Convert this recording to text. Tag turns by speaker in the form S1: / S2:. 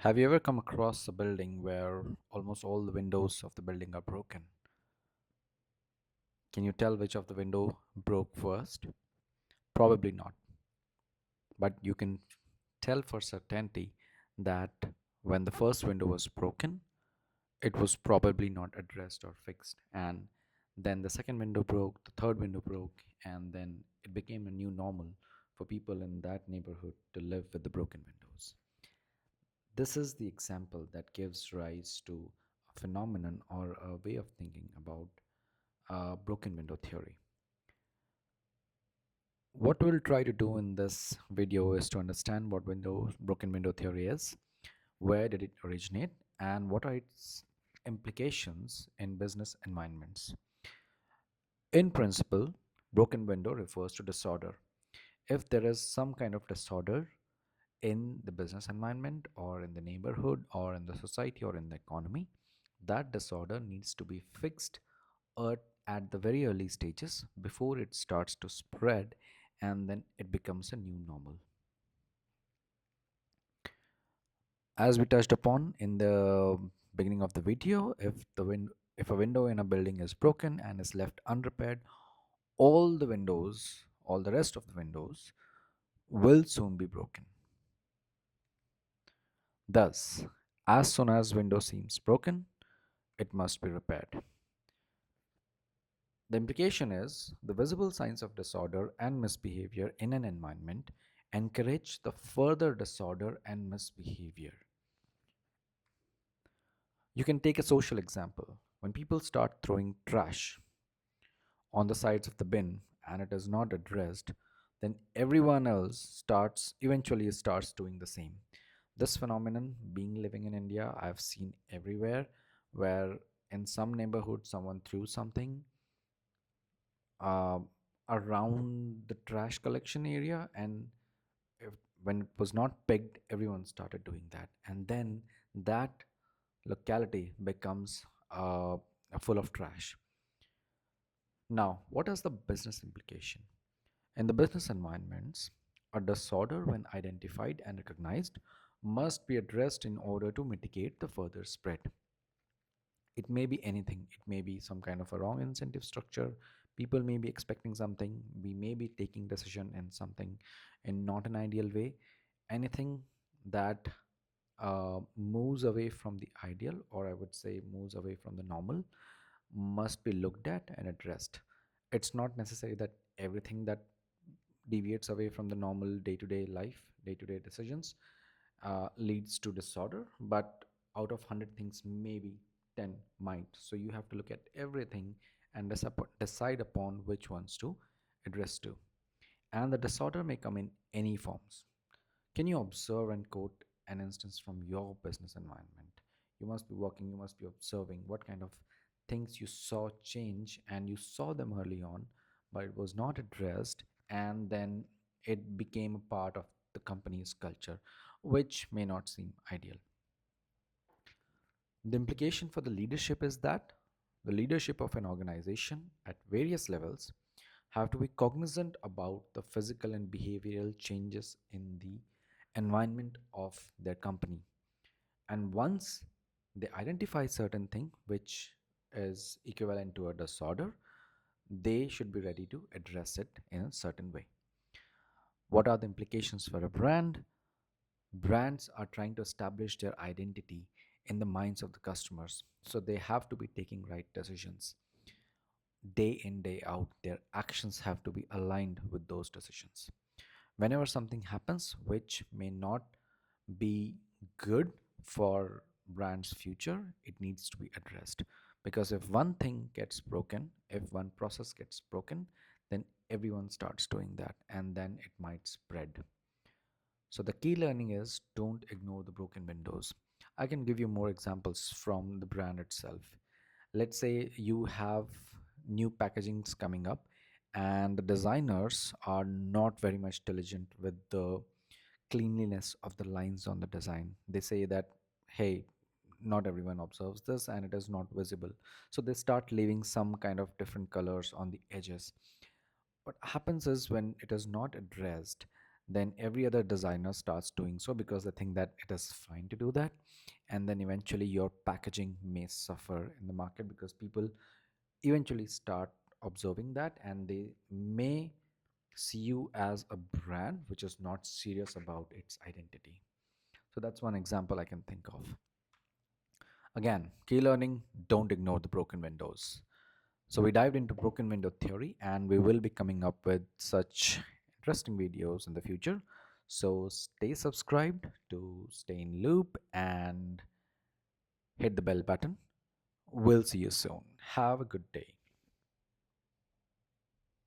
S1: Have you ever come across a building where almost all the windows of the building are broken? Can you tell which of the window broke first? Probably not, but you can tell for certainty that when the first window was broken, it was probably not addressed or fixed, and then the second window broke, the third window broke, and then it became a new normal for people in that neighborhood to live with the broken windows. This is the example that gives rise to a phenomenon or a way of thinking about broken window theory. What we'll try to do in this video is to understand what broken window theory is, where did it originate, and what are its implications in business environments. In principle, broken window refers to disorder. If there is some kind of disorder in the business environment or in the neighborhood or in the society or in the economy, that disorder needs to be fixed at, at the very early stages before it starts to spread and then it becomes a new normal. As we touched upon in the beginning of the video, if a window in a building is broken and is left unrepaired, all the rest of the windows will soon be broken. Thus, as soon as window seems broken, it must be repaired. The implication is the visible signs of disorder and misbehavior in an environment encourage the further disorder and misbehavior. You can take a social example. When people start throwing trash on the sides of the bin and it is not addressed, then everyone else eventually starts doing the same. This phenomenon, being living in India, I've seen everywhere, where in some neighborhood someone threw something uh, around the trash collection area, and if, when it was not picked, everyone started doing that, and then that locality becomes full of trash. Now, what is the business implication? In the business environments, a disorder, when identified and recognized, must be addressed in order to mitigate the further spread. It may be anything. It may be some kind of a wrong incentive structure. People may be expecting something. We may be taking decision in something in not an ideal way. Anything that moves away from the ideal, or I would say moves away from the normal, must be looked at and addressed. It's not necessary that everything that deviates away from the normal day-to-day life, day-to-day decisions, leads to disorder, but out of 100 things, maybe 10 might. So you have to look at everything and decide upon which ones to address to. And the disorder may come in any forms. Can you observe and quote an instance from your business environment? You must be working, you must be observing what kind of things you saw change, and you saw them early on, but it was not addressed, and then it became a part of the company's culture, which may not seem ideal. The implication for the leadership is that the leadership of an organization at various levels have to be cognizant about the physical and behavioral changes in the environment of their company. And once they identify certain thing which is equivalent to a disorder, they should be ready to address it in a certain way. What are the implications for a brand? Brands are trying to establish their identity in the minds of the customers, so they have to be taking right decisions day in, day out. Their actions have to be aligned with those decisions. Whenever something happens which may not be good for brand's future, it needs to be addressed, because if one thing gets broken, if one process gets broken, then everyone starts doing that, and then it might spread. So the key learning is, don't ignore the broken windows. I can give you more examples from the brand itself. Let's say you have new packagings coming up, and the designers are not very much diligent with the cleanliness of the lines on the design. They say that, hey, not everyone observes this and it is not visible. So they start leaving some kind of different colors on the edges. What happens is, when it is not addressed, then every other designer starts doing so because they think that it is fine to do that. And then eventually your packaging may suffer in the market because people eventually start observing that, and they may see you as a brand which is not serious about its identity. So that's one example I can think of. Again, key learning: don't ignore the broken windows. So we dived into broken window theory, and we will be coming up with such interesting videos in the future. So stay subscribed to stay in loop and hit the bell button. We'll see you soon. Have a good day.